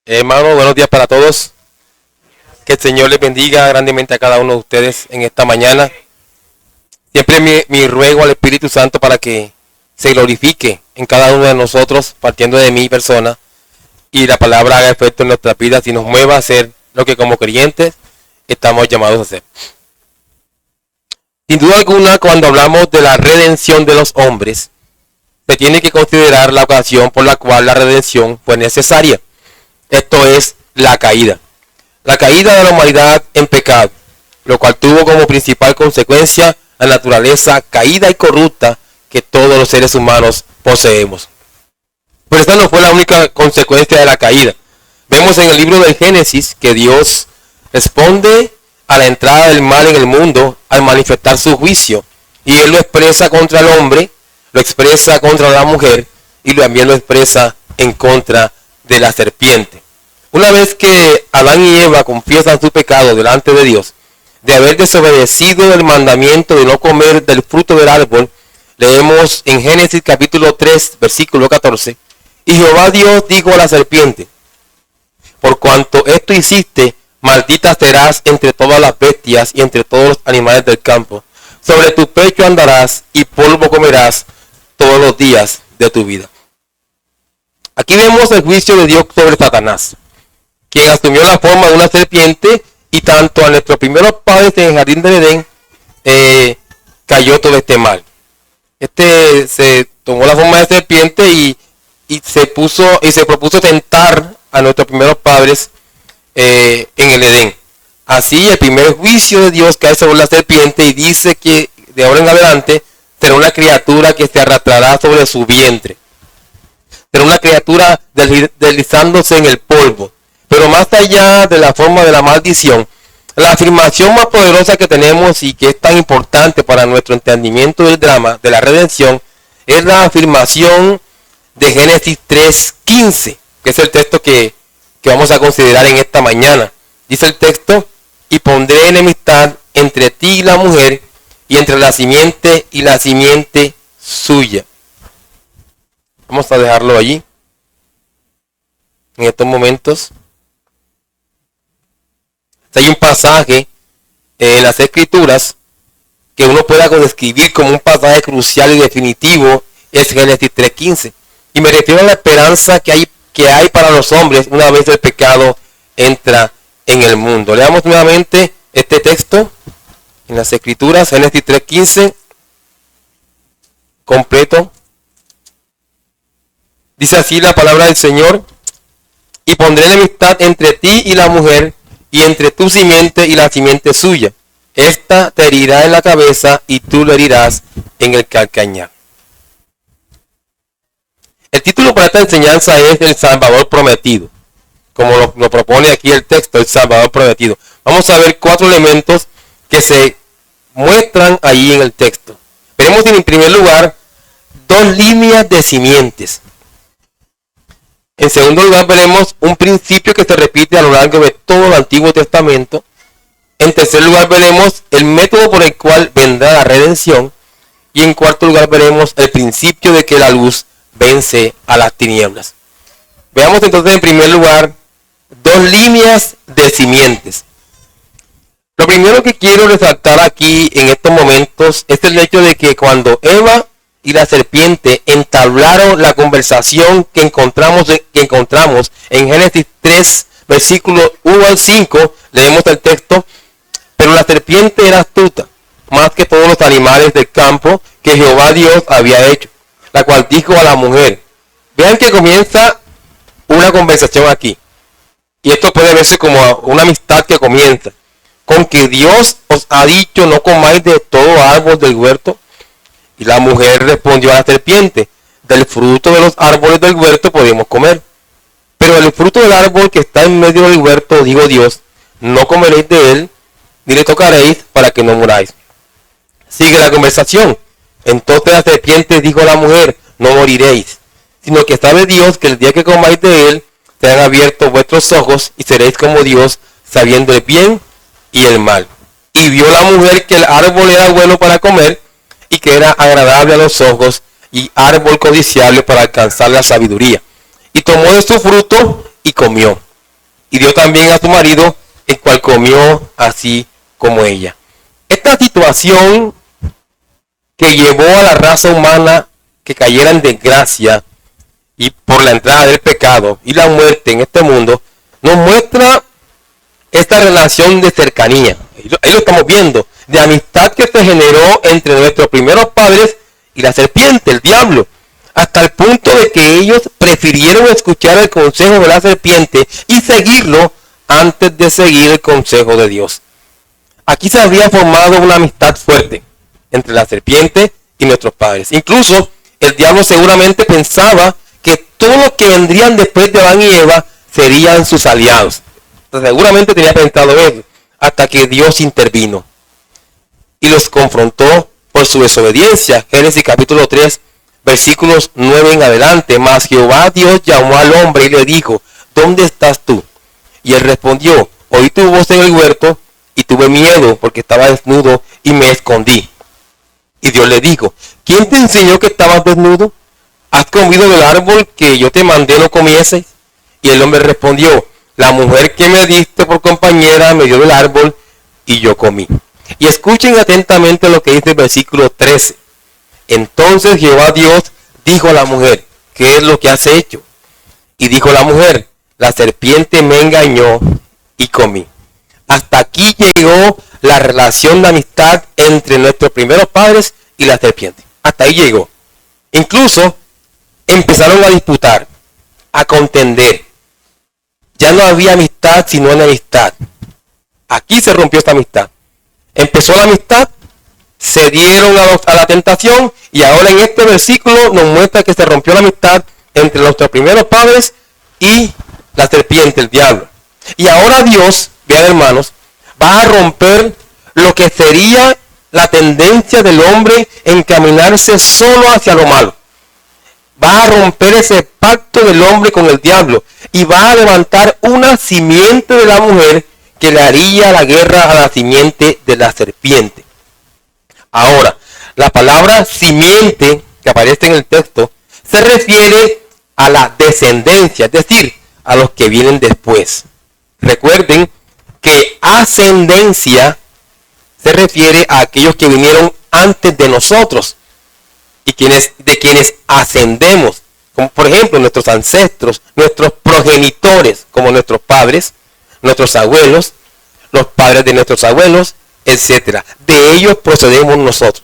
Hermano, buenos días para todos. Que el Señor les bendiga grandemente a cada uno de ustedes en esta mañana. Siempre mi ruego al Espíritu Santo para que se glorifique en cada uno de nosotros, partiendo de mi persona, y la palabra haga efecto en nuestras vidas y nos mueva a hacer lo que como creyentes estamos llamados a hacer. Sin duda alguna, cuando hablamos de la redención de los hombres, se tiene que considerar la ocasión por la cual la redención fue necesaria. Esto es la caída. La caída de la humanidad en pecado, lo cual tuvo como principal consecuencia la naturaleza caída y corrupta que todos los seres humanos poseemos. Pero esta no fue la única consecuencia de la caída. Vemos en el libro del Génesis que Dios responde a la entrada del mal en el mundo al manifestar su juicio. Y Él lo expresa contra el hombre, lo expresa contra la mujer y también lo expresa en contra de la serpiente. Una vez que Adán y Eva confiesan su pecado delante de Dios, de haber desobedecido el mandamiento de no comer del fruto del árbol, leemos en Génesis capítulo 3, versículo 14, y Jehová Dios dijo a la serpiente, por cuanto esto hiciste, maldita serás entre todas las bestias y entre todos los animales del campo. Sobre tu pecho andarás y polvo comerás todos los días de tu vida. Aquí vemos el juicio de Dios sobre Satanás, quien asumió la forma de una serpiente y tanto a nuestros primeros padres en el jardín del Edén cayó todo este mal. Este se tomó la forma de serpiente y se propuso tentar a nuestros primeros padres en el Edén. Así el primer juicio de Dios cae sobre la serpiente y dice que de ahora en adelante será una criatura que se arrastrará sobre su vientre. Será una criatura deslizándose en el polvo. Pero más allá de la forma de la maldición, la afirmación más poderosa que tenemos y que es tan importante para nuestro entendimiento del drama de la redención es la afirmación de Génesis 3:15, que es el texto que vamos a considerar en esta mañana. Dice el texto, y pondré enemistad entre ti y la mujer, y entre la simiente y la simiente suya. Vamos a dejarlo allí, en estos momentos. Hay un pasaje en las Escrituras que uno pueda describir como un pasaje crucial y definitivo, es Génesis 3:15. Y me refiero a la esperanza que hay para los hombres una vez el pecado entra en el mundo. Leamos nuevamente este texto en las Escrituras, Génesis 3:15, completo. Dice así la palabra del Señor, y pondré enemistad entre ti y la mujer, y entre tu simiente y la simiente suya. Esta te herirá en la cabeza y tú lo herirás en el calcañar. El título para esta enseñanza es El Salvador Prometido, como lo propone aquí el texto, el Salvador Prometido. Vamos a ver 4 elementos que se muestran ahí en el texto. Veremos en primer lugar 2 líneas de simientes. En segundo lugar veremos un principio que se repite a lo largo de todo el Antiguo Testamento. En tercer lugar veremos el método por el cual vendrá la redención. Y en cuarto lugar veremos el principio de que la luz vence a las tinieblas. Veamos entonces en primer lugar 2 líneas de simientes. Lo primero que quiero resaltar aquí en estos momentos es el hecho de que cuando Eva y la serpiente entablaron la conversación que encontramos en Génesis 3, versículos 1 al 5, leemos el texto, pero la serpiente era astuta, más que todos los animales del campo que Jehová Dios había hecho, la cual dijo a la mujer. Vean que comienza una conversación aquí, y esto puede verse como una amistad que comienza, con que Dios os ha dicho no comáis de todo árbol del huerto. Y la mujer respondió a la serpiente, del fruto de los árboles del huerto podemos comer. Pero el fruto del árbol que está en medio del huerto, dijo Dios, no comeréis de él, ni le tocaréis para que no muráis. Sigue la conversación. Entonces la serpiente dijo a la mujer, no moriréis, sino que sabe Dios que el día que comáis de él, serán abiertos vuestros ojos y seréis como Dios, sabiendo el bien y el mal. Y vio la mujer que el árbol era bueno para comer, y que era agradable a los ojos y árbol codiciable para alcanzar la sabiduría. Y tomó de su fruto y comió. y dio también a su marido, el cual comió así como ella. Esta situación que llevó a la raza humana que cayera en desgracia y por la entrada del pecado y la muerte en este mundo, nos muestra esta relación de cercanía. Ahí lo estamos viendo, de amistad que se generó entre nuestros primeros padres y la serpiente, el diablo, hasta el punto de que ellos prefirieron escuchar el consejo de la serpiente y seguirlo antes de seguir el consejo de Dios. Aquí se había formado una amistad fuerte entre la serpiente y nuestros padres. Incluso el diablo seguramente pensaba que todos los que vendrían después de Adán y Eva serían sus aliados. Seguramente tenía pensado eso, hasta que Dios intervino y los confrontó por su desobediencia. Génesis capítulo 3, versículos 9 en adelante. Mas Jehová Dios llamó al hombre y le dijo, ¿dónde estás tú? Y él respondió, oí tu voz en el huerto y tuve miedo porque estaba desnudo y me escondí. Y Dios le dijo, ¿quién te enseñó que estabas desnudo? ¿Has comido del árbol que yo te mandé no comieses? Y el hombre respondió, la mujer que me diste por compañera me dio del árbol y yo comí. Y escuchen atentamente lo que dice el versículo 13. Entonces Jehová Dios dijo a la mujer, ¿qué es lo que has hecho? Y dijo la mujer, la serpiente me engañó y comí. Hasta aquí llegó la relación de amistad entre nuestros primeros padres y la serpiente. Hasta ahí llegó. Incluso empezaron a disputar, a contender. Ya no había amistad sino enemistad. Aquí se rompió esta amistad. Empezó la amistad, se dieron a la tentación y ahora en este versículo nos muestra que se rompió la amistad entre nuestros primeros padres y la serpiente, el diablo. Y ahora Dios, vean hermanos, va a romper lo que sería la tendencia del hombre en caminarse solo hacia lo malo. Va a romper ese pacto del hombre con el diablo y va a levantar una simiente de la mujer que le haría la guerra a la simiente de la serpiente. Ahora, la palabra simiente que aparece en el texto se refiere a la descendencia, es decir, a los que vienen después. Recuerden que ascendencia se refiere a aquellos que vinieron antes de nosotros y de quienes ascendemos, como por ejemplo nuestros ancestros, nuestros progenitores, como nuestros padres, nuestros abuelos, los padres de nuestros abuelos, etc. De ellos procedemos nosotros.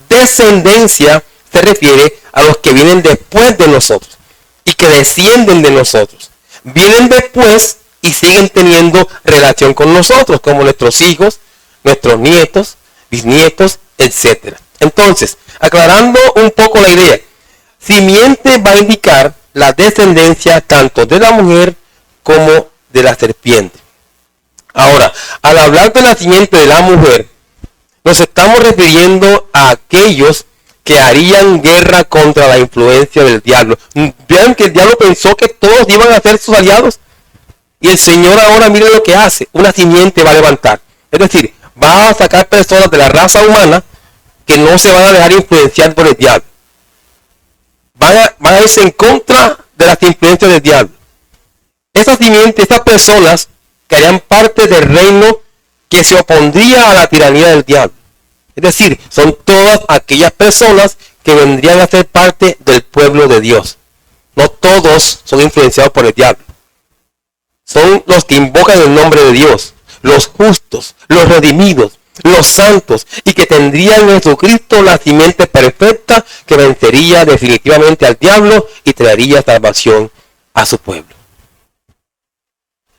Descendencia se refiere a los que vienen después de nosotros y que descienden de nosotros. Vienen después y siguen teniendo relación con nosotros, como nuestros hijos, nuestros nietos, bisnietos, etc. Entonces, aclarando un poco la idea, simiente va a indicar la descendencia tanto de la mujer como de la serpiente. Ahora, al hablar de la simiente de la mujer, nos estamos refiriendo a aquellos que harían guerra contra la influencia del diablo. Vean que el diablo pensó que todos iban a ser sus aliados. Y el Señor ahora mire lo que hace. Una simiente va a levantar. Es decir, va a sacar personas de la raza humana que no se van a dejar influenciar por el diablo. Van a irse en contra de las influencias del diablo. Esas simientes, estas personas que harían parte del reino que se opondría a la tiranía del diablo. Es decir, son todas aquellas personas que vendrían a ser parte del pueblo de Dios. No todos son influenciados por el diablo. Son los que invocan el nombre de Dios, los justos, los redimidos, los santos, y que tendrían en Jesucristo la simiente perfecta que vencería definitivamente al diablo y traería salvación a su pueblo.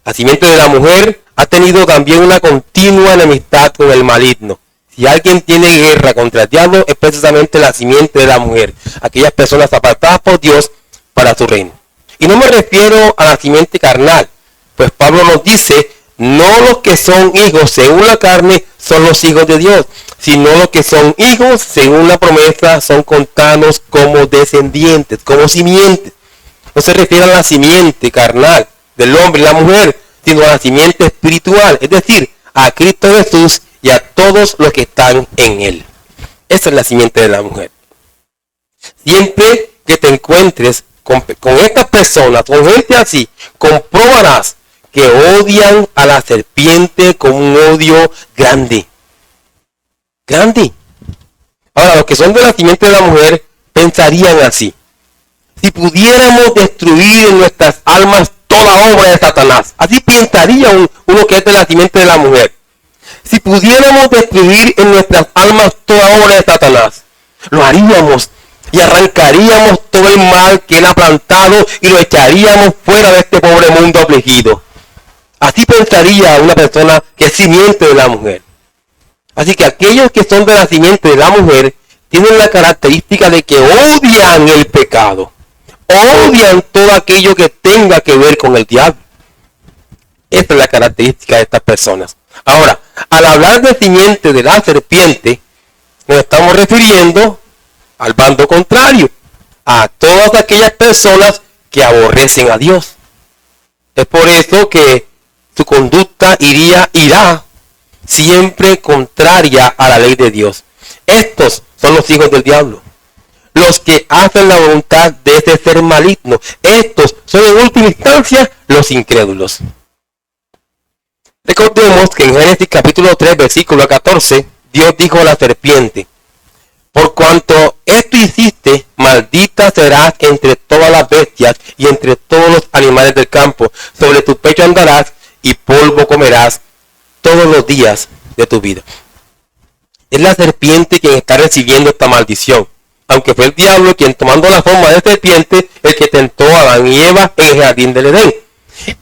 La simiente de la mujer ha tenido también una continua enemistad con el maligno. Si alguien tiene guerra contra el diablo, es precisamente la simiente de la mujer, aquellas personas apartadas por Dios para su reino. Y no me refiero a la simiente carnal, pues Pablo nos dice, no los que son hijos según la carne son los hijos de Dios, sino los que son hijos según la promesa son contados como descendientes, como simientes. No se refiere a la simiente carnal del hombre y la mujer, sino a la simiente espiritual, es decir, a Cristo Jesús y a todos los que están en él. Esa es la simiente de la mujer. Siempre que te encuentres con estas personas, con gente así, comprobarás que odian a la serpiente con un odio grande. Grande. Ahora, los que son de la simiente de la mujer pensarían así: si pudiéramos destruir en nuestras almas toda obra de Satanás. Así pensaría uno que es de la simiente de la mujer. Si pudiéramos destruir en nuestras almas toda obra de Satanás, lo haríamos y arrancaríamos todo el mal que él ha plantado y lo echaríamos fuera de este pobre mundo afligido. Así pensaría una persona que es simiente de la mujer. Así que aquellos que son de la simiente de la mujer tienen la característica de que odian el pecado. Odian todo aquello que tenga que ver con el diablo. Esta es la característica de estas personas. Ahora, al hablar de simiente de la serpiente, nos estamos refiriendo al bando contrario, a todas aquellas personas que aborrecen a Dios. Es por eso que su conducta irá siempre contraria a la ley de Dios. Estos son los hijos del diablo, los que hacen la voluntad de ese ser maligno. Estos son en última instancia los incrédulos. Recordemos que en Génesis capítulo 3 versículo 14, Dios dijo a la serpiente: por cuanto esto hiciste, maldita serás entre todas las bestias y entre todos los animales del campo. Sobre tu pecho andarás y polvo comerás todos los días de tu vida. Es la serpiente quien está recibiendo esta maldición, aunque fue el diablo quien, tomando la forma de serpiente, el que tentó a Adán y Eva en el jardín del Edén.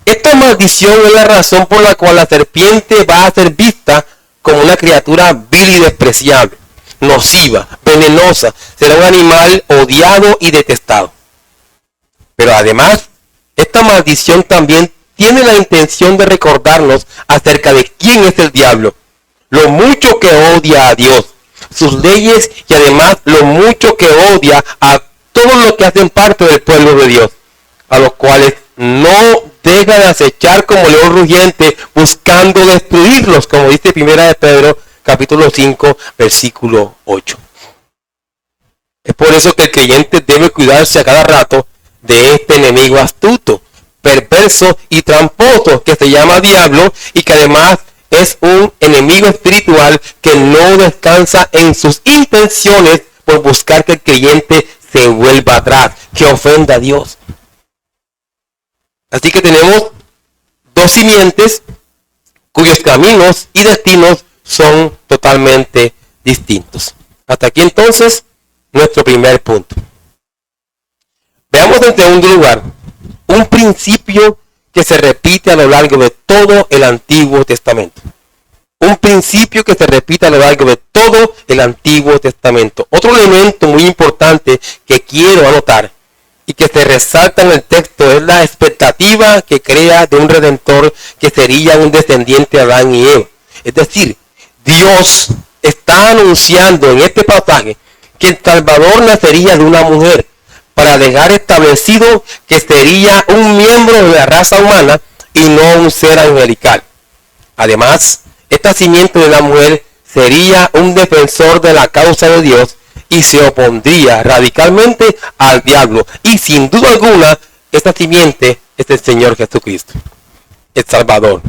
Esta maldición es la razón por la cual la serpiente va a ser vista como una criatura vil y despreciable, nociva, venenosa. Será un animal odiado y detestado. Pero además, esta maldición también tiene la intención de recordarnos acerca de quién es el diablo, lo mucho que odia a Dios, sus leyes y además lo mucho que odia a todos los que hacen parte del pueblo de Dios, a los cuales no deja de acechar como león rugiente buscando destruirlos, como dice 1 de Pedro capítulo 5 versículo 8. Es por eso que el creyente debe cuidarse a cada rato de este enemigo astuto, perverso y tramposo que se llama diablo, y que además es un enemigo espiritual que no descansa en sus intenciones por buscar que el creyente se vuelva atrás, que ofenda a Dios. Así que tenemos dos simientes cuyos caminos y destinos son totalmente distintos. Hasta aquí entonces nuestro primer punto. Veamos en segundo lugar un principio que se repite a lo largo de todo el Antiguo Testamento. Un principio que se repite a lo largo de todo el Antiguo Testamento. Otro elemento muy importante que quiero anotar y que se resalta en el texto es la expectativa que crea de un redentor que sería un descendiente de Adán y Eva. Es decir, Dios está anunciando en este pasaje que el Salvador nacería de una mujer, para dejar establecido que sería un miembro de la raza humana y no un ser angelical. Además, esta simiente de la mujer sería un defensor de la causa de Dios y se opondría radicalmente al diablo. Y sin duda alguna, esta simiente es el Señor Jesucristo, el Salvador.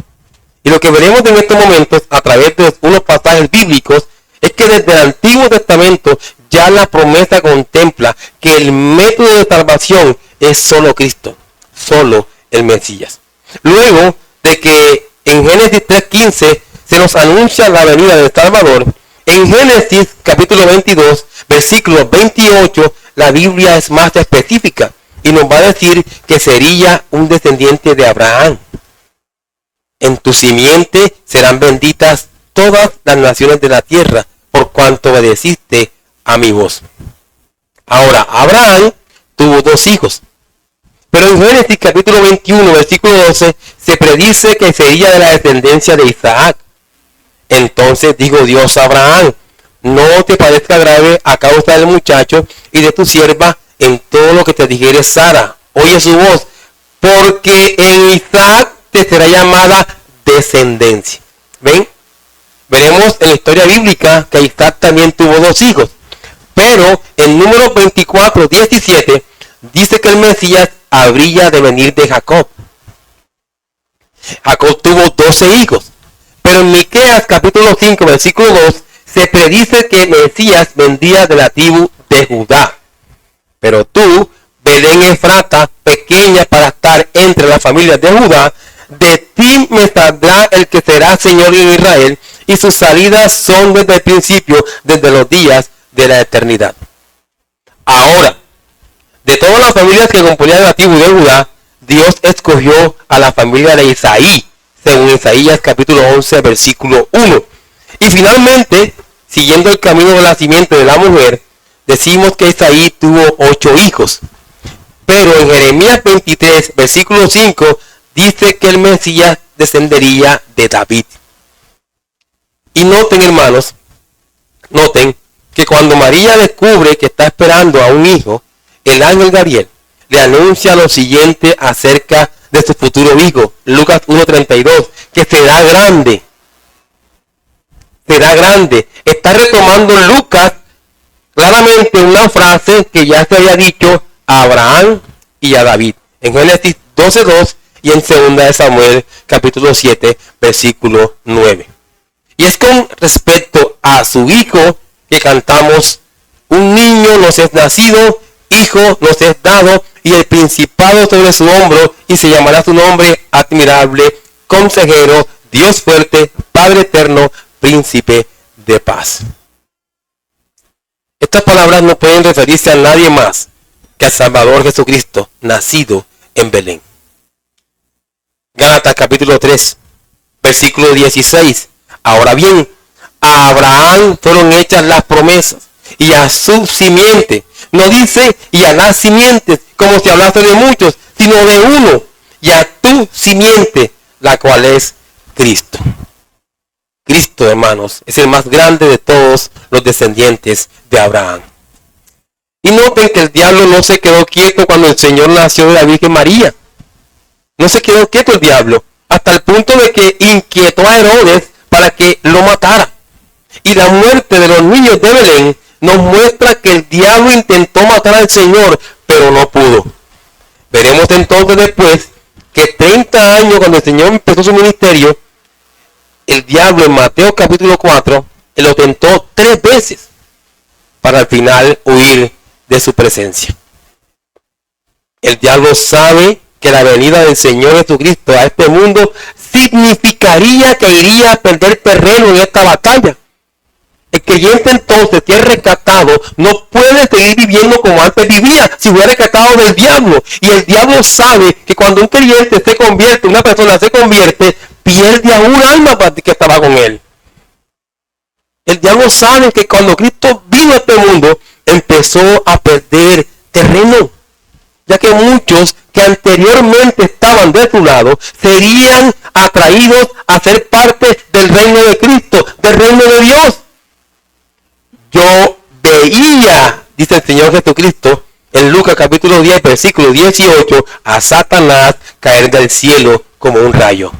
Y lo que veremos en estos momentos a través de unos pasajes bíblicos es que desde el Antiguo Testamento ya la promesa contempla que el método de salvación es solo Cristo, solo el Mesías. Luego de que en Génesis 3:15 se nos anuncia la venida del Salvador, en Génesis capítulo 22, versículo 28, la Biblia es más específica y nos va a decir que sería un descendiente de Abraham. En tu simiente serán benditas todas las naciones de la tierra, por cuanto obedeciste a mi voz. Ahora, Abraham tuvo dos hijos, pero en Génesis capítulo 21, versículo 12, se predice que sería de la descendencia de Isaac. Entonces dijo Dios a Abraham: no te parezca grave a causa del muchacho y de tu sierva en todo lo que te dijere Sara. Oye su voz, porque en Isaac te será llamada descendencia. ¿Ven? Veremos en la historia bíblica que Isaac también tuvo dos hijos. Pero en Números 24, 17 dice que el Mesías habría de venir de Jacob. Jacob tuvo 12 hijos. Pero en Miqueas capítulo 5 versículo 2 se predice que Mesías vendría de la tribu de Judá. Pero tú, Belén Efrata, pequeña para estar entre las familias de Judá, de ti me saldrá el que será Señor en Israel, y sus salidas son desde el principio, desde los días de la eternidad. Ahora, de todas las familias que componían la tribu de Judá, Dios escogió a la familia de Isaí, según Isaías capítulo 11, versículo 1. Y finalmente, siguiendo el camino del nacimiento de la mujer, decimos que Isaí tuvo 8 hijos. Pero en Jeremías 23, versículo 5, dice que el Mesías descendería de David. Y noten, hermanos, noten que cuando María descubre que está esperando a un hijo, el ángel Gabriel le anuncia lo siguiente acerca de su futuro hijo, Lucas 1:32, que será grande. Será grande. Está retomando Lucas claramente una frase que ya se había dicho a Abraham y a David en Génesis 12:2 y en 2 de Samuel capítulo 7 versículo 9. Y es con respecto a su hijo que cantamos: un niño nos es nacido, hijo nos es dado, y el principado sobre su hombro, y se llamará su nombre admirable, consejero, Dios fuerte, Padre eterno, príncipe de paz. Estas palabras no pueden referirse a nadie más que al Salvador Jesucristo, nacido en Belén. Gálatas capítulo 3, versículo 16. Ahora bien, a Abraham fueron hechas las promesas, y a su simiente. No dice y a las simientes, como si hablase de muchos, sino de uno, y a tu simiente, la cual es Cristo. Cristo, hermanos, es el más grande de todos los descendientes de Abraham. Y noten que el diablo no se quedó quieto cuando el Señor nació de la Virgen María. No se quedó quieto el diablo, hasta el punto de que inquietó a Herodes para que lo matara. Y la muerte de los niños de Belén nos muestra que el diablo intentó matar al Señor, pero no pudo. Veremos entonces después que 30 años cuando el Señor empezó su ministerio, el diablo en Mateo capítulo 4 lo tentó 3 veces para al final huir de su presencia. El diablo sabe que la venida del Señor Jesucristo a este mundo significaría que iría a perder terreno en esta batalla. El creyente entonces que es rescatado no puede seguir viviendo como antes vivía si hubiera rescatado del diablo. Y el diablo sabe que cuando un creyente se convierte, una persona se convierte, pierde a un alma que estaba con él. El diablo sabe que cuando Cristo vino a este mundo, empezó a perder terreno, ya que muchos que anteriormente estaban de su lado serían atraídos a ser parte del reino de Cristo, del reino de Dios. Yo veía, dice el Señor Jesucristo, en Lucas capítulo 10, versículo 18, a Satanás caer del cielo como un rayo.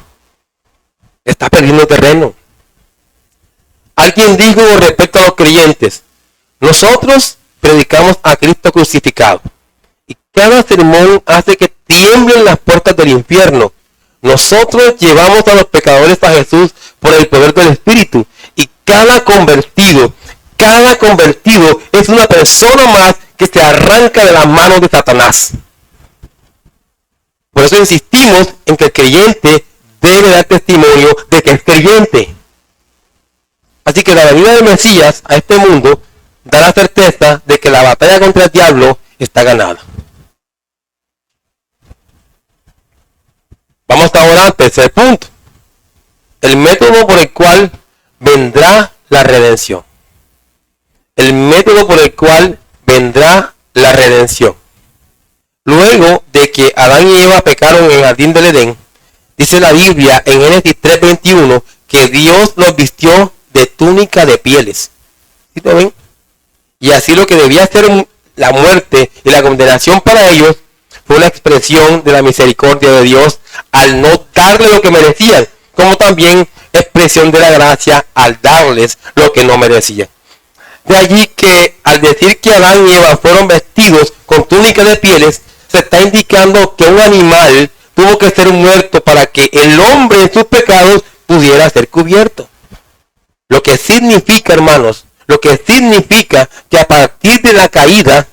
Está perdiendo terreno. Alguien dijo respecto a los creyentes: nosotros predicamos a Cristo crucificado, y cada sermón hace que tiemblen las puertas del infierno. Nosotros llevamos a los pecadores a Jesús por el poder del Espíritu, y cada convertido es una persona más que se arranca de las manos de Satanás. Por eso insistimos en que el creyente debe dar testimonio de que es creyente. Así que la venida del Mesías a este mundo da la certeza de que la batalla contra el diablo está ganada. Vamos ahora al tercer punto: el método por el cual vendrá la redención. El método por el cual vendrá la redención. Luego de que Adán y Eva pecaron en el jardín del Edén, dice la Biblia en Génesis 3:21 que Dios los vistió de túnica de pieles. ¿Sí lo ven? Y así lo que debía ser la muerte y la condenación para ellos fue una expresión de la misericordia de Dios al no darle lo que merecían, como también expresión de la gracia al darles lo que no merecían. De allí que al decir que Adán y Eva fueron vestidos con túnica de pieles, se está indicando que un animal tuvo que ser muerto para que el hombre en sus pecados pudiera ser cubierto. Lo que significa, hermanos, lo que significa que a partir de la caída,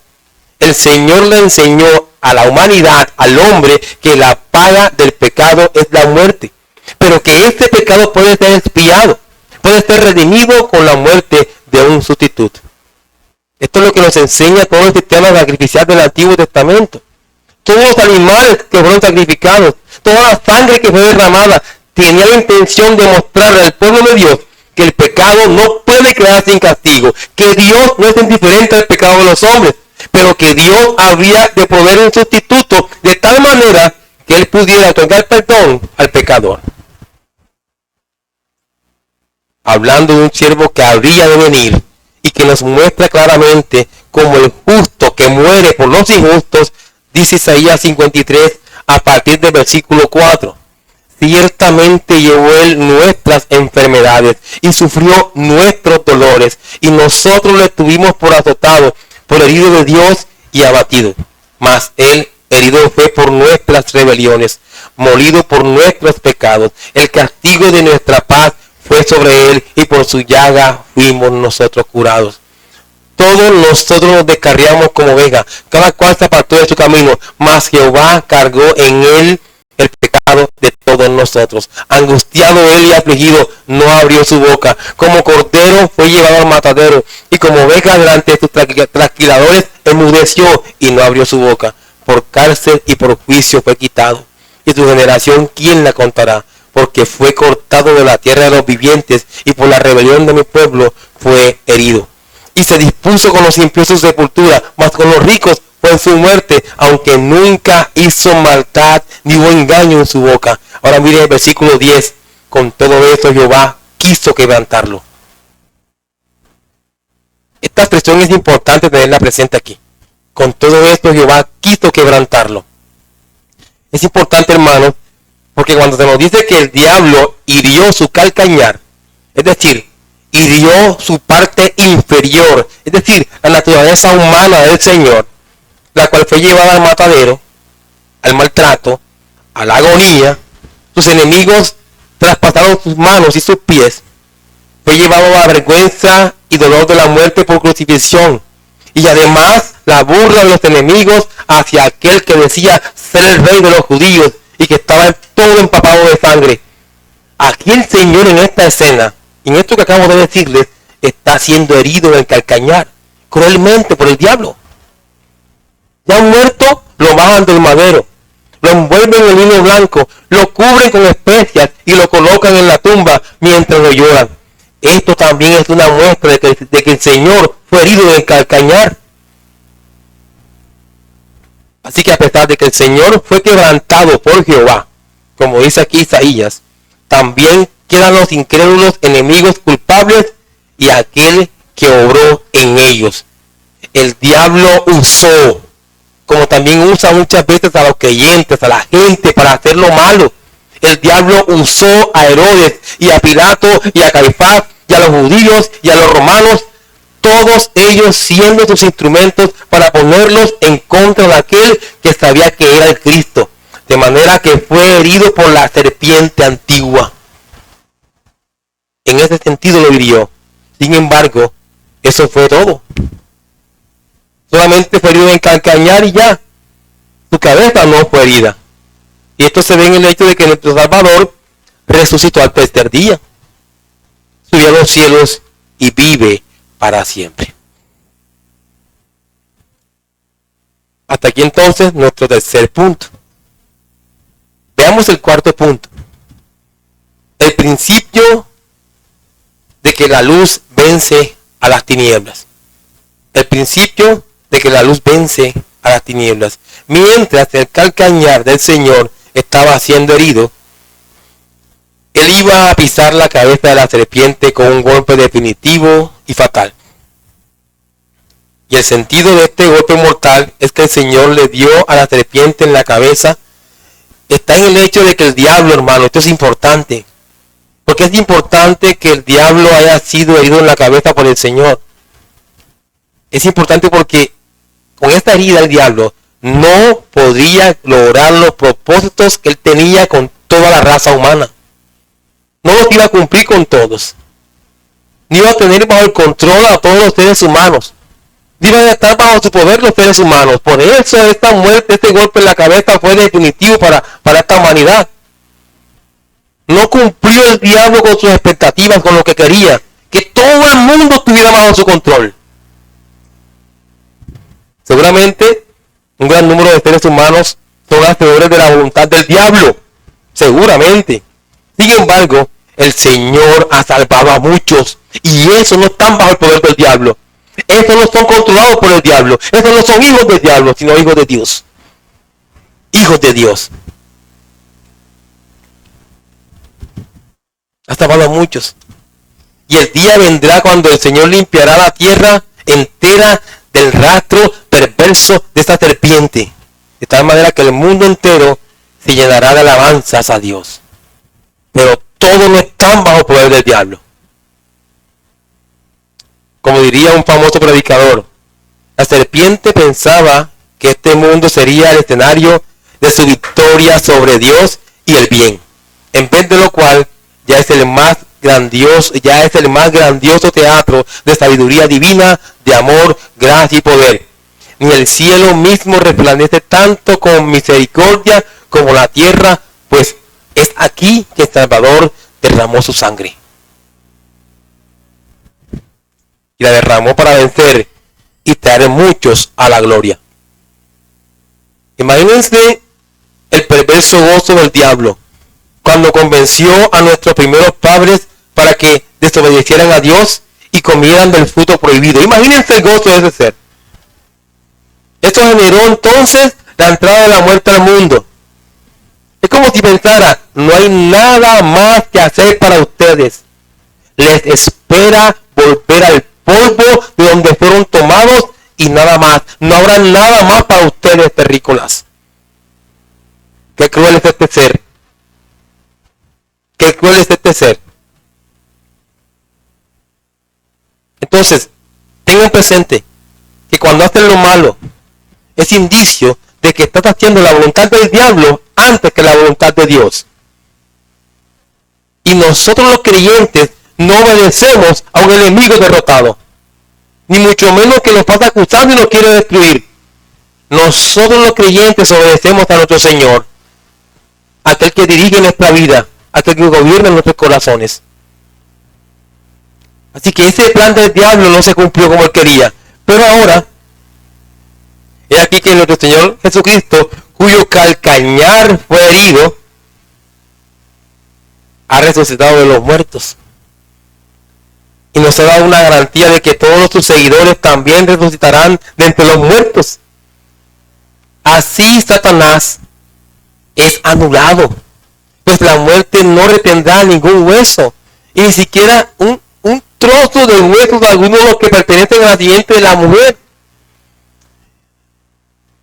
el Señor le enseñó a la humanidad, al hombre, que la paga del pecado es la muerte. Pero que este pecado puede ser expiado, puede ser redimido con la muerte de un sustituto. Esto es lo que nos enseña todo el sistema sacrificial del Antiguo Testamento. Todos los animales que fueron sacrificados, toda la sangre que fue derramada, tenía la intención de mostrarle al pueblo de Dios que el pecado no puede quedar sin castigo, que Dios no es indiferente al pecado de los hombres, pero que Dios había de proveer un sustituto de tal manera que Él pudiera otorgar perdón al pecador. Hablando de un siervo que habría de venir y que nos muestra claramente como el justo que muere por los injustos, dice Isaías 53 a partir del versículo 4. Ciertamente llevó Él nuestras enfermedades y sufrió nuestros dolores, y nosotros le tuvimos por azotado, por herido de Dios y abatido. Mas Él herido fue por nuestras rebeliones, molido por nuestros pecados. El castigo de nuestra paz fue sobre Él, y por su llaga fuimos nosotros curados. Todos nosotros nos descarriamos como ovejas, cada cual se apartó de su camino, mas Jehová cargó en Él el pecado de todos nosotros. Angustiado Él y afligido, no abrió su boca. Como cordero fue llevado al matadero, y como oveja delante de sus trasquiladores enmudeció y no abrió su boca. Por cárcel y por juicio fue quitado. Y su generación, ¿quién la contará? Porque fue cortado de la tierra de los vivientes, y por la rebelión de mi pueblo fue herido. Y se dispuso con los impíos su sepultura, mas con los ricos fue en su muerte, aunque nunca hizo maldad ni hubo engaño en su boca. Ahora miren el versículo 10. Con todo esto Jehová quiso quebrantarlo. Esta expresión es importante tenerla presente aquí. Con todo esto Jehová quiso quebrantarlo. Es importante, hermanos, porque cuando se nos dice que el diablo hirió su calcañar, es decir, hirió su parte inferior, es decir, la naturaleza humana del Señor, la cual fue llevada al matadero, al maltrato, a la agonía, sus enemigos traspasaron sus manos y sus pies, fue llevado a la vergüenza y dolor de la muerte por crucifixión, y además la burla de los enemigos hacia aquel que decía ser el rey de los judíos y que estaba todo empapado de sangre. Aquí el Señor en esta escena, en esto que acabo de decirles, está siendo herido en el calcañar, cruelmente por el diablo. Ya muerto, lo bajan del madero, lo envuelven en lino blanco, lo cubren con especias y lo colocan en la tumba mientras lo lloran. Esto también es una muestra de que el Señor fue herido en el calcañar. Así que a pesar de que el Señor fue quebrantado por Jehová, como dice aquí Isaías, también quedan los incrédulos enemigos culpables y aquel que obró en ellos. El diablo usó, como también usa muchas veces a los creyentes, a la gente, para hacer lo malo. El diablo usó a Herodes y a Pilato y a Caifás y a los judíos y a los romanos, todos ellos siendo sus instrumentos para ponerlos en contra de aquel que sabía que era el Cristo, de manera que fue herido por la serpiente antigua. En ese sentido lo hirió. Sin embargo, eso fue todo. Solamente fue herido en calcañar y ya. Su cabeza no fue herida. Y esto se ve en el hecho de que nuestro Salvador resucitó al tercer día. Subió a los cielos y vive para siempre. Hasta aquí entonces nuestro tercer punto. Veamos el cuarto punto. El principio de que la luz vence a las tinieblas. El principio de que la luz vence a las tinieblas. Mientras el calcañar del Señor estaba siendo herido, Él iba a pisar la cabeza de la serpiente con un golpe definitivo y fatal. Y el sentido de este golpe mortal es que el Señor le dio a la serpiente en la cabeza. Está en el hecho de que el diablo, hermano, esto es importante. Porque es importante que el diablo haya sido herido en la cabeza por el Señor. Es importante porque con esta herida el diablo no podría lograr los propósitos que él tenía con toda la raza humana. No los iba a cumplir con todos. Ni iba a tener bajo el control a todos los seres humanos. Ni iban a estar bajo su poder los seres humanos. Por eso esta muerte, este golpe en la cabeza fue definitivo para esta humanidad. No cumplió el diablo con sus expectativas, con lo que quería. Que todo el mundo estuviera bajo su control. Seguramente un gran número de seres humanos son hacedores de la voluntad del diablo. Seguramente. Sin embargo, el Señor ha salvado a muchos. Y esos no están bajo el poder del diablo. Esos no son controlados por el diablo. Esos no son hijos del diablo, sino hijos de Dios. Hijos de Dios. Ha salvado a muchos. Y el día vendrá cuando el Señor limpiará la tierra entera del rastro perverso de esta serpiente. De tal manera que el mundo entero se llenará de alabanzas a Dios. Pero todos no están bajo el poder del diablo. Como diría un famoso predicador, la serpiente pensaba que este mundo sería el escenario de su victoria sobre Dios y el bien. En vez de lo cual ya es el más grandioso teatro de sabiduría divina, de amor, gracia y poder. Ni el cielo mismo resplandece tanto con misericordia como la tierra, pues es aquí que el Salvador derramó su sangre. Y la derramó para vencer y traer muchos a la gloria. Imagínense el perverso gozo del diablo cuando convenció a nuestros primeros padres para que desobedecieran a Dios y comieran del fruto prohibido. Imagínense el gozo de ese ser. Esto generó entonces la entrada de la muerte al mundo. Es como si pensara, no hay nada más que hacer para ustedes. Les espera volver al polvo de donde fueron tomados y nada más. No habrá nada más para ustedes, terrícolas. Qué cruel es este ser. Qué cruel es este ser. Entonces, tengan presente que cuando hacen lo malo, es indicio de que estás haciendo la voluntad del diablo antes que la voluntad de Dios. Y nosotros los creyentes no obedecemos a un enemigo derrotado, ni mucho menos que nos pasa acusando y nos quiere destruir. Nosotros los creyentes obedecemos a nuestro Señor, aquel que dirige nuestra vida, aquel que gobierna nuestros corazones. Así que ese plan del diablo no se cumplió como él quería. Pero ahora, es aquí que nuestro Señor Jesucristo, cuyo calcañar fue herido, ha resucitado de los muertos. Y nos ha dado una garantía de que todos sus seguidores también resucitarán de entre los muertos. Así Satanás es anulado, pues la muerte no retendrá ningún hueso, y ni siquiera un trozo de huesos de alguno de los que pertenecen a la simiente de la mujer.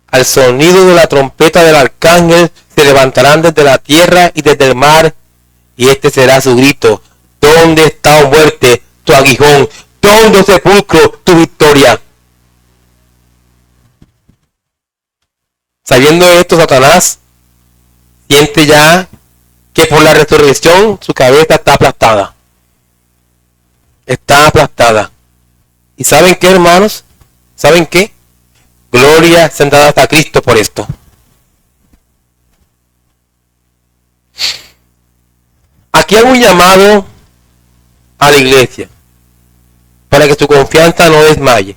Al sonido de la trompeta del arcángel se levantarán desde la tierra y desde el mar, y este será su grito: ¿dónde está, oh muerte, tu aguijón? ¿Dónde, oh sepulcro, tu victoria? Sabiendo esto, Satanás siente ya que por la resurrección su cabeza está aplastada. Está aplastada. ¿Y saben qué, hermanos? ¿Saben qué? Gloria sean dadas a Cristo por esto. Aquí hago un llamado a la iglesia para que su confianza no desmaye.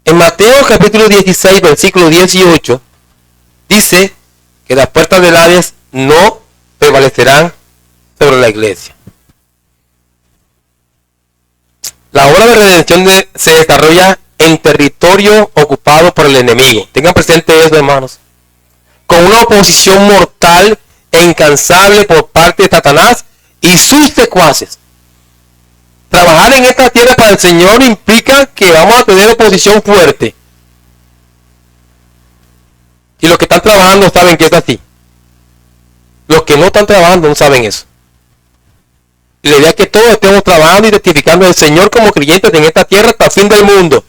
En Mateo capítulo 16, versículo 18, dice que las puertas del Hades no prevalecerán sobre la iglesia. La obra de redención se desarrolla en territorio ocupado por el enemigo. Tengan presente eso, hermanos. Con una oposición mortal e incansable por parte de Satanás y sus secuaces. Trabajar en esta tierra para el Señor implica que vamos a tener oposición fuerte. Y los que están trabajando saben que es así. Los que no están trabajando no saben eso. Y la idea es que todos estemos trabajando y testificando al Señor como creyentes en esta tierra hasta el fin del mundo.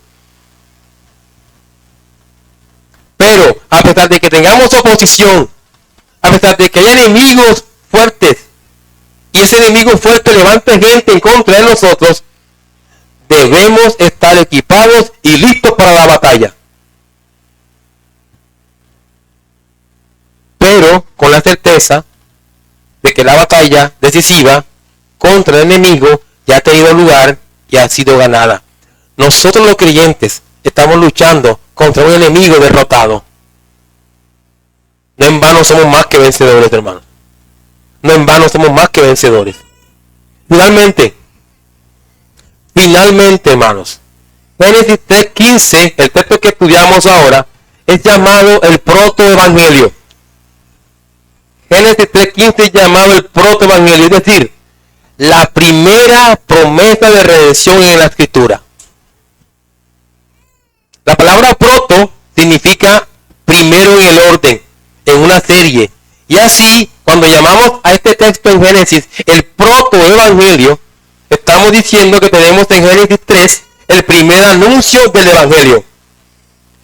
a pesar de que tengamos oposición, a pesar de que haya enemigos fuertes, y ese enemigo fuerte levante gente en contra de nosotros, debemos estar equipados y listos para la batalla. Pero con la certeza de que la batalla decisiva contra el enemigo ya ha tenido lugar y ha sido ganada. Nosotros los creyentes estamos luchando contra un enemigo derrotado. No en vano somos más que vencedores, hermanos. No en vano somos más que vencedores. Finalmente, hermanos, Génesis 3:15, el texto que estudiamos ahora, es llamado el protoevangelio. Génesis 3:15 es llamado el protoevangelio, es decir, la primera promesa de redención en la escritura. La palabra proto significa primero en el orden, en una serie. Y así, cuando llamamos a este texto en Génesis el protoevangelio, estamos diciendo que tenemos en Génesis 3 el primer anuncio del evangelio.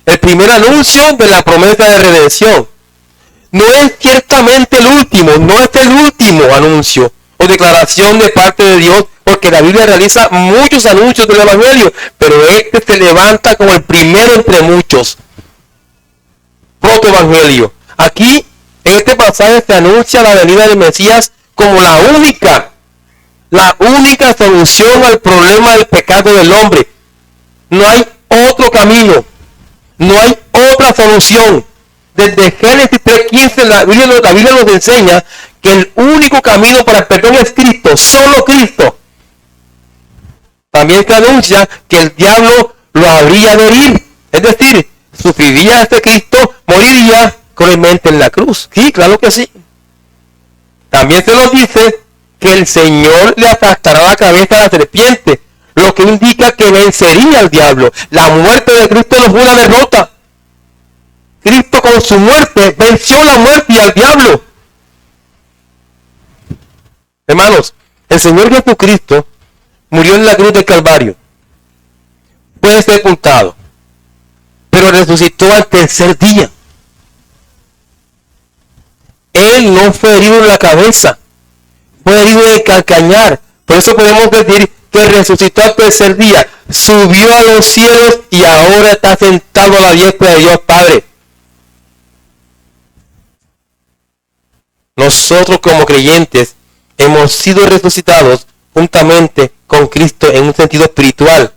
El primer anuncio de la promesa de redención. No es ciertamente el último, no es el último anuncio o declaración de parte de Dios, porque la Biblia realiza muchos anuncios del evangelio, pero este se levanta como el primero entre muchos. Protoevangelio. Aquí, en este pasaje se anuncia la venida del Mesías como la única solución al problema del pecado del hombre. No hay otro camino, no hay otra solución. Desde Génesis 3:15 la Biblia nos enseña que el único camino para el perdón es Cristo, solo Cristo. También se anuncia que el diablo lo habría de herir, es decir, sufriría este Cristo, moriría cruelmente en la cruz. Sí, claro que sí. También se nos dice que el Señor le aplastará la cabeza a la serpiente, lo que indica que vencería al diablo. La muerte de Cristo no fue una derrota. Cristo con su muerte venció la muerte y al diablo. Hermanos, el Señor Jesucristo murió en la cruz del Calvario. Fue sepultado, pero resucitó al tercer día. Él no fue herido en la cabeza, fue herido en el calcañar. Por eso podemos decir que resucitó al tercer día, subió a los cielos y ahora está sentado a la diestra de Dios Padre. Nosotros como creyentes hemos sido resucitados juntamente con Cristo en un sentido espiritual,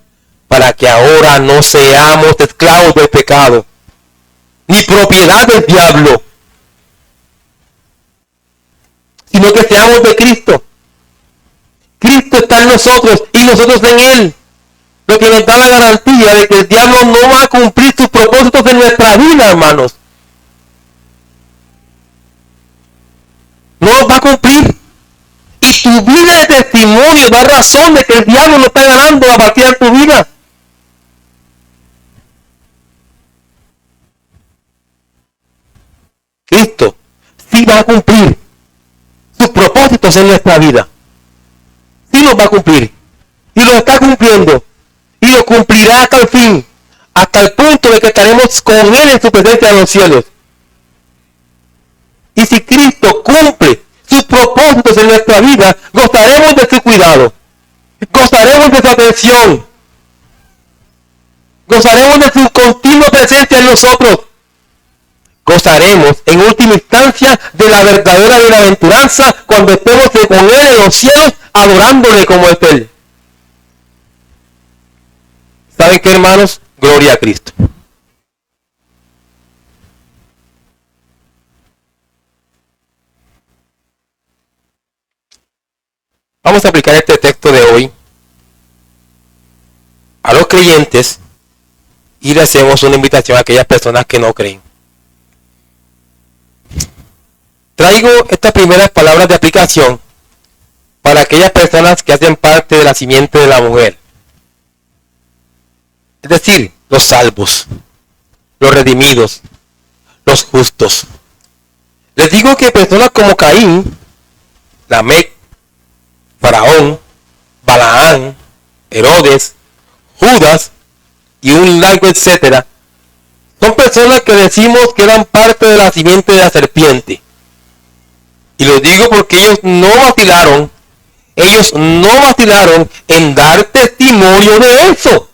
para que ahora no seamos esclavos del pecado, ni propiedad del diablo, sino que seamos de Cristo. Cristo está en nosotros y nosotros en Él, lo que nos da la garantía de que el diablo no va a cumplir sus propósitos en nuestra vida, hermanos. No los va a cumplir. Y tu vida de testimonio da razón de que el diablo no está ganando la partida en tu vida. Cristo sí va a cumplir sus propósitos en nuestra vida. Sí los va a cumplir. Y los está cumpliendo. Y lo cumplirá hasta el fin. Hasta el punto de que estaremos con Él en su presencia en los cielos. Y si Cristo cumple sus propósitos en nuestra vida, gozaremos de su cuidado, gozaremos de su atención, gozaremos de su continua presencia en nosotros, gozaremos en última instancia de la verdadera bienaventuranza cuando estemos con Él en los cielos adorándole como es Él. ¿Saben qué, hermanos? Gloria a Cristo. Vamos a aplicar este texto de hoy a los creyentes y le hacemos una invitación a aquellas personas que no creen. Traigo estas primeras palabras de aplicación para aquellas personas que hacen parte de la simiente de la mujer. Es decir, los salvos, los redimidos, los justos. Les digo que personas como Caín, Lamec, Faraón, Balaán, Herodes, Judas y un largo etcétera, Son personas que decimos que eran parte de la simiente de la serpiente. Y lo digo porque ellos no vacilaron en dar testimonio de eso.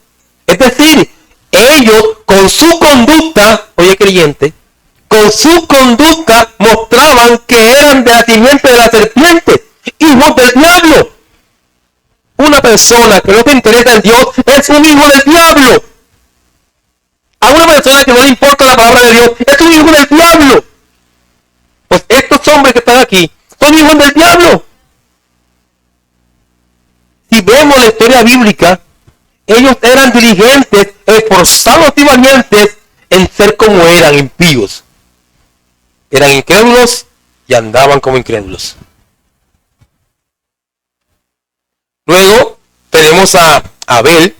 Es decir, ellos con su conducta, oye creyente, con su conducta mostraban que eran de la simiente de la serpiente, hijos del diablo. Una persona que no se interesa en Dios es un hijo del diablo. A una persona que no le importa la palabra de Dios es un hijo del diablo. Pues estos hombres que están aquí son hijos del diablo. Si vemos la historia bíblica, ellos eran diligentes, esforzados y valientes en ser como eran, impíos. Eran incrédulos y andaban como incrédulos. Luego tenemos a Abel,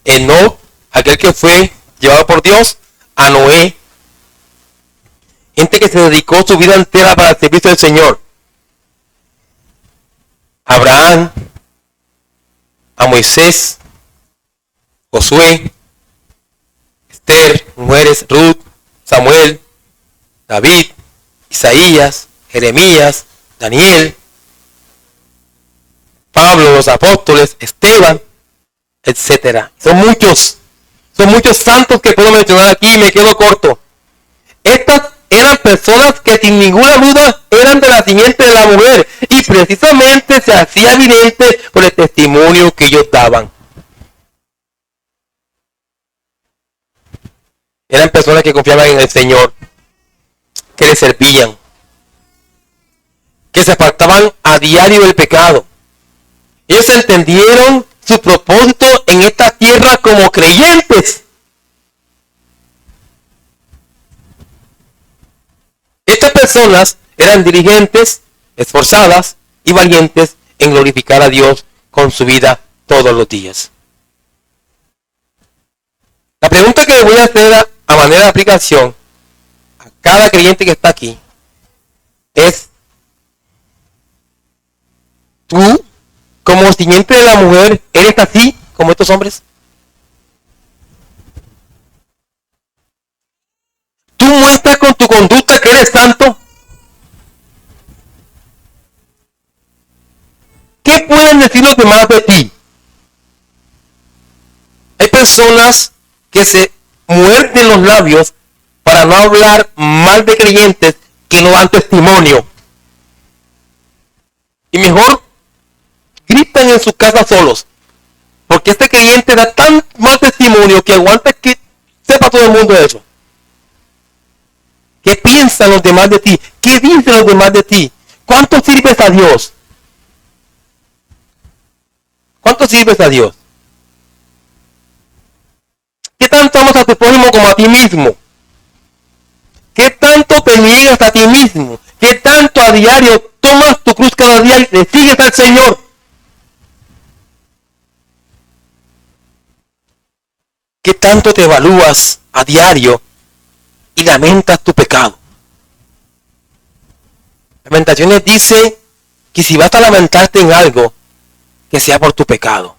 Enoc, aquel que fue llevado por Dios, a Noé, gente que se dedicó su vida entera para el servicio del Señor. Abraham, a Moisés, Josué, Esther, mujeres, Ruth, Samuel, David, Isaías, Jeremías, Daniel, Pablo, los apóstoles, Esteban, etc. Son muchos santos que puedo mencionar aquí y me quedo corto. Estas eran personas que sin ninguna duda eran de la simiente de la mujer y precisamente se hacía evidente por el testimonio que ellos daban. Eran personas que confiaban en el Señor, que le servían, que se apartaban a diario del pecado. Ellos entendieron su propósito en esta tierra como creyentes. Estas personas eran diligentes, esforzadas y valientes en glorificar a Dios con su vida todos los días. La pregunta que le voy a hacer a manera de aplicación a cada creyente que está aquí es: ¿tú, como simiente de la mujer, eres así como estos hombres? ¿Tú muestras con tu conducta que eres santo? ¿Qué pueden decir los demás de ti? Hay personas que se muerden los labios para no hablar mal de creyentes que no dan testimonio. Y mejor gritan en su casa solos. Porque este creyente da tan mal testimonio que aguanta que sepa todo el mundo eso. ¿Qué piensan los demás de ti? ¿Qué dicen los demás de ti? ¿Cuánto sirves a Dios? ¿Cuánto sirves a Dios? ¿Qué tanto amas a tu prójimo como a ti mismo? ¿Qué tanto te niegas a ti mismo? ¿Qué tanto a diario tomas tu cruz cada día y le sigues al Señor? ¿Qué tanto te evalúas a diario y lamentas tu pecado? Lamentaciones dice que si vas a lamentarte en algo, que sea por tu pecado.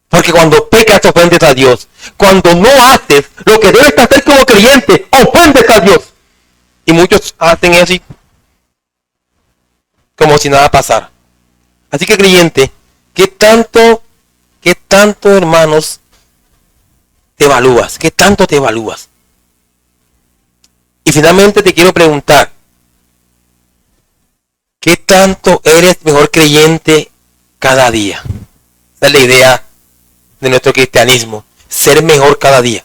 Porque cuando pecas ofendes a Dios. Cuando no haces lo que debes hacer como creyente, ofendes a Dios. Y muchos hacen eso como si nada pasara. Así que creyente, ¿qué tanto hermanos te evalúas? ¿Qué tanto te evalúas? Y finalmente te quiero preguntar, ¿qué tanto eres mejor creyente cada día? Esa es la idea de nuestro cristianismo, ser mejor cada día.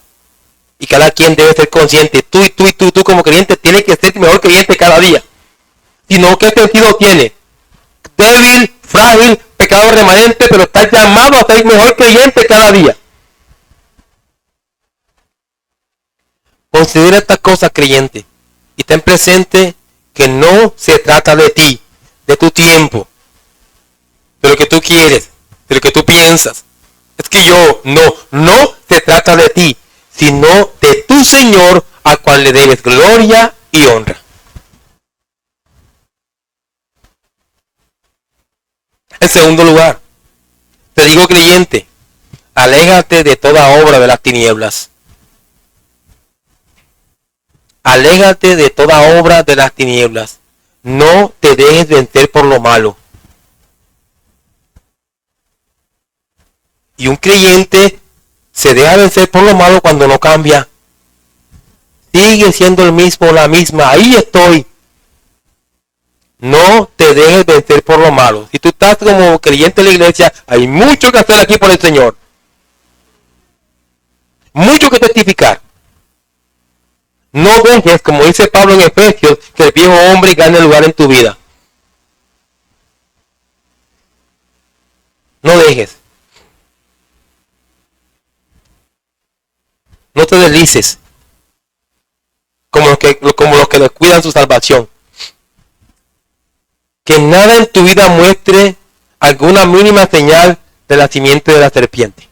Y cada quien debe ser consciente, tú como creyente tienes que ser mejor creyente cada día. Si no, ¿qué sentido tiene? Débil, frágil, pecado remanente, pero estás llamado a ser mejor creyente cada día. Considera estas cosas, creyente, y ten presente que no se trata de ti, de tu tiempo, de lo que tú quieres, de lo que tú piensas. Es que no se trata de ti, sino de tu Señor, al cual le debes gloria y honra. En segundo lugar, te digo creyente, aléjate de toda obra de las tinieblas. Aléjate de toda obra de las tinieblas. No te dejes vencer por lo malo. Y un creyente se deja vencer por lo malo cuando no cambia. Sigue siendo el mismo, la misma. Ahí estoy. No te dejes vencer por lo malo. Si tú estás como creyente en la iglesia, hay mucho que hacer aquí por el Señor. Mucho que testificar. No dejes, como dice Pablo en Efesios, que el viejo hombre gane lugar en tu vida. No dejes. No te deslices. Como los que descuidan su salvación. Que nada en tu vida muestre alguna mínima señal de la simiente de la serpiente.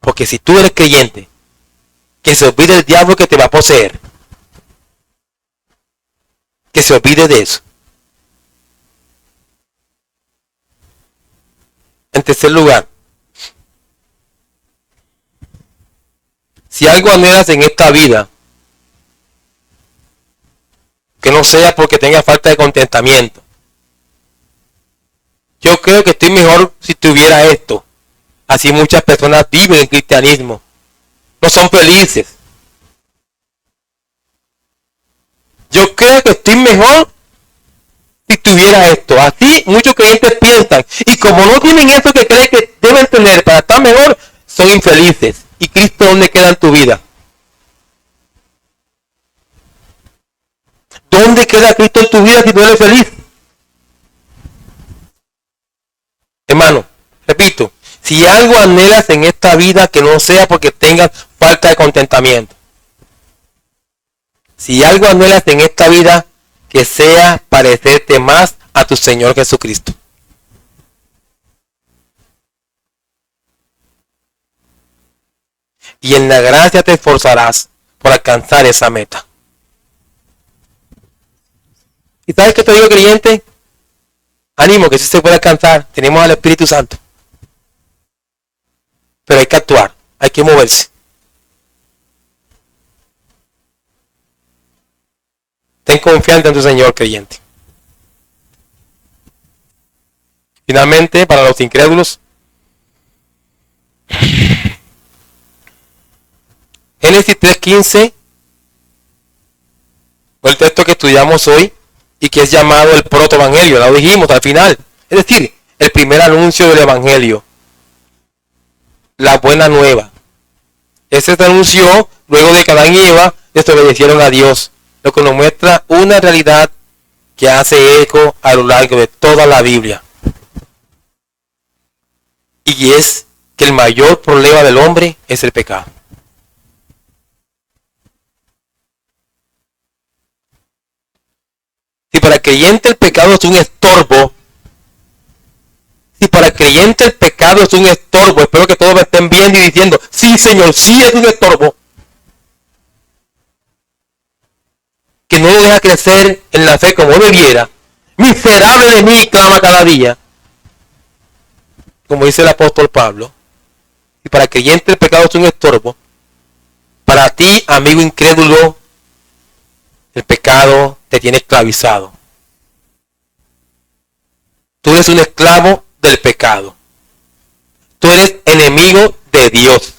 Porque si tú eres creyente, que se olvide el diablo que te va a poseer. Que se olvide de eso. En tercer lugar, si algo anhelas en esta vida, que no sea porque tenga falta de contentamiento. Yo creo que estoy mejor si tuviera esto. Así muchas personas viven el cristianismo. No son felices. Yo creo que estoy mejor si tuviera esto. Así muchos creyentes piensan. Y como no tienen eso que creen que deben tener para estar mejor, son infelices. ¿Y Cristo dónde queda en tu vida? ¿Dónde queda Cristo en tu vida si no eres feliz? Hermano, repito, si algo anhelas en esta vida que no sea porque tengas falta de contentamiento. Si algo anhelas en esta vida que sea parecerte más a tu Señor Jesucristo. Y en la gracia te esforzarás por alcanzar esa meta. ¿Y sabes qué te digo, creyente? Ánimo, que sí se puede alcanzar. Tenemos al Espíritu Santo. Pero hay que actuar, hay que moverse. Ten confianza en tu Señor, creyente. Finalmente, para los incrédulos, Génesis 3:15 fue el texto que estudiamos hoy y que es llamado el protoevangelio, lo dijimos al final. Es decir, el primer anuncio del evangelio. La buena nueva. Ese se anunció luego de que Adán y Eva desobedecieron a Dios, lo que nos muestra una realidad que hace eco a lo largo de toda la Biblia. Y es que el mayor problema del hombre es el pecado. Si para el creyente el pecado es un estorbo, espero que todos me estén viendo y diciendo, sí Señor, sí es un estorbo, que no lo deja crecer en la fe como debiera, miserable de mí clama cada día, como dice el apóstol Pablo. Si para el creyente el pecado es un estorbo, para ti, amigo incrédulo, el pecado te tiene esclavizado. Tú eres un esclavo del pecado. Tú eres enemigo de Dios.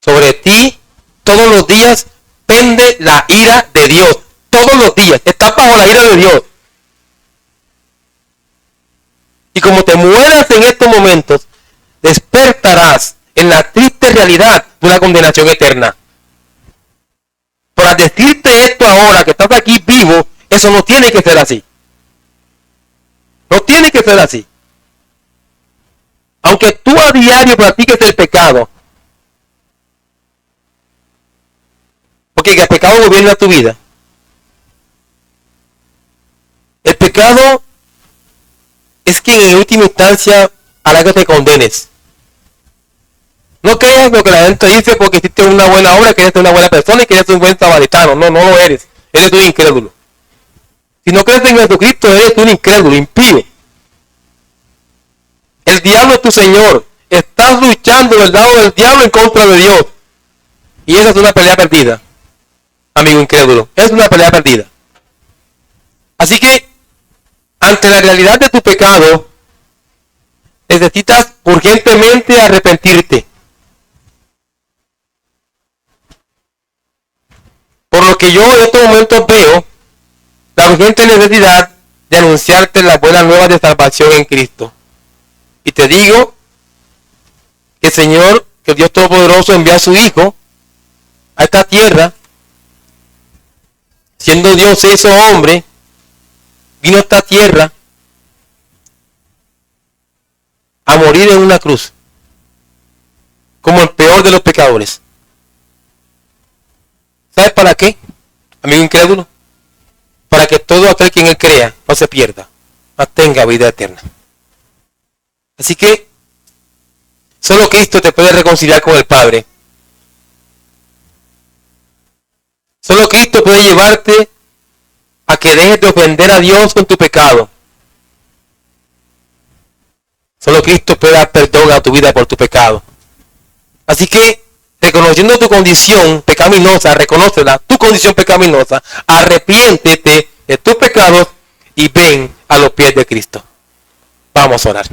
Sobre ti, todos los días, pende la ira de Dios. Todos los días. Estás bajo la ira de Dios. Y como te mueras en estos momentos, despertarás en la triste realidad de una condenación eterna. Para decirte esto ahora, que estás aquí vivo, eso no tiene que ser así. No tiene que ser así. Aunque tú a diario practiques el pecado, porque el pecado gobierna tu vida. El pecado es que en última instancia hará que te condenes. No creas lo que la gente dice porque hiciste una buena obra, que eres una buena persona y que eres un buen samaritano. No, no lo eres. Eres un incrédulo. Si no crees en Jesucristo, eres un incrédulo, impío. El diablo es tu señor. Estás luchando del lado del diablo en contra de Dios. Y esa es una pelea perdida, amigo incrédulo. Es una pelea perdida. Así que, ante la realidad de tu pecado, necesitas urgentemente arrepentirte. Por lo que yo en estos momentos veo la urgente necesidad de anunciarte las buenas nuevas de salvación en Cristo. Y te digo que el Señor, que el Dios Todopoderoso envió a su Hijo a esta tierra, siendo Dios hecho hombre, vino a esta tierra a morir en una cruz, como el peor de los pecadores. ¿Sabes para qué, amigo incrédulo? Para que todo aquel que en él crea no se pierda, mas tenga vida eterna. Así que solo Cristo te puede reconciliar con el Padre. Solo Cristo puede llevarte a que dejes de ofender a Dios con tu pecado. Solo Cristo puede dar perdón a tu vida por tu pecado. Así que, reconociendo tu condición pecaminosa, reconócela, tu condición pecaminosa, arrepiéntete de tus pecados y ven a los pies de Cristo. Vamos a orar.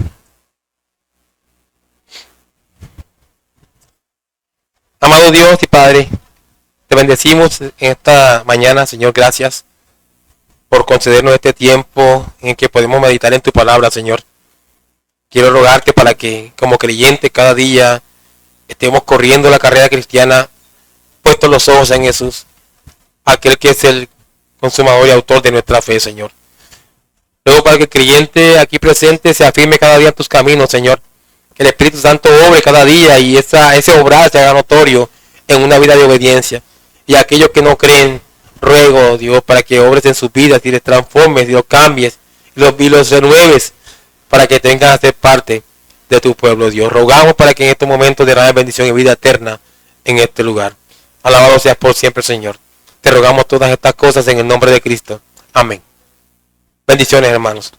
Amado Dios y Padre, te bendecimos en esta mañana, Señor, gracias por concedernos este tiempo en que podemos meditar en tu palabra, Señor. Quiero rogarte para que como creyente cada día estemos corriendo la carrera cristiana, puestos los ojos en Jesús, aquel que es el consumador y autor de nuestra fe, Señor. Luego para que el creyente aquí presente se afirme cada día en tus caminos, Señor. Que el Espíritu Santo obre cada día y ese obrar se haga notorio en una vida de obediencia. Y aquellos que no creen, ruego, Dios, para que obres en sus vidas y les transformes y los cambies y los renueves para que tengan a ser parte de tu pueblo, Dios. Rogamos para que en estos momentos derrames bendición y vida eterna en este lugar. Alabado seas por siempre, Señor. Te rogamos todas estas cosas en el nombre de Cristo. Amén. Bendiciones, hermanos.